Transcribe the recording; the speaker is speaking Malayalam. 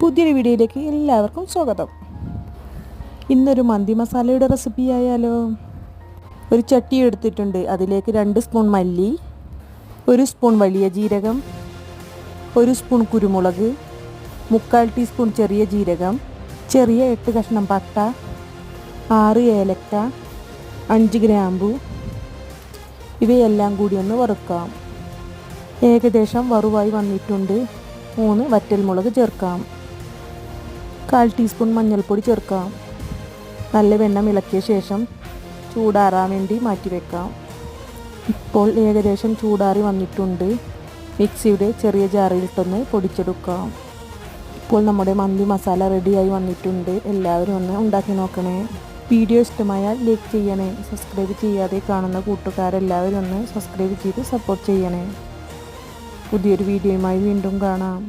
പുതിയൊരു വീഡിയോയിലേക്ക് എല്ലാവർക്കും സ്വാഗതം. ഇന്നൊരു മന്തി മസാലയുടെ റെസിപ്പി ആയാലോ. ഒരു ചട്ടി എടുത്തിട്ടുണ്ട്. അതിലേക്ക് 2 സ്പൂൺ മല്ലി, 1 സ്പൂൺ വലിയ ജീരകം, 1 സ്പൂൺ കുരുമുളക്, 3/4 ടീസ്പൂൺ ചെറിയ ജീരകം, ചെറിയ 8 കഷ്ണം പട്ട, 6 ഏലക്ക, 5 ഗ്രാമ്പു, ഇവയെല്ലാം കൂടി ഒന്ന് വറുക്കാം. ഏകദേശം വറുവായി വന്നിട്ടുണ്ട്. 3 വറ്റൽമുളക് ചേർക്കാം. 1/4 ടീസ്പൂൺ മഞ്ഞൾപ്പൊടി ചേർക്കാം. നല്ല വെണ്ണം ഇളക്കിയ ശേഷം ചൂടാറാൻ വേണ്ടി മാറ്റിവെക്കാം. ഇപ്പോൾ ഏകദേശം ചൂടാറി വന്നിട്ടുണ്ട്. മിക്സിയുടെ ചെറിയ ജാറിലിട്ടൊന്ന് പൊടിച്ചെടുക്കാം. ഇപ്പോൾ നമ്മുടെ മന്തി മസാല റെഡിയായി വന്നിട്ടുണ്ട്. എല്ലാവരും ഒന്ന് ഉണ്ടാക്കി നോക്കണേ. വീഡിയോ ഇഷ്ടമായാൽ ലൈക്ക് ചെയ്യണേ. സബ്സ്ക്രൈബ് ചെയ്യാതെ കാണുന്ന കൂട്ടുകാരെല്ലാവരും ഒന്ന് സബ്സ്ക്രൈബ് ചെയ്ത് സപ്പോർട്ട് ചെയ്യണേ. പുതിയൊരു വീഡിയോയുമായി വീണ്ടും കാണാം.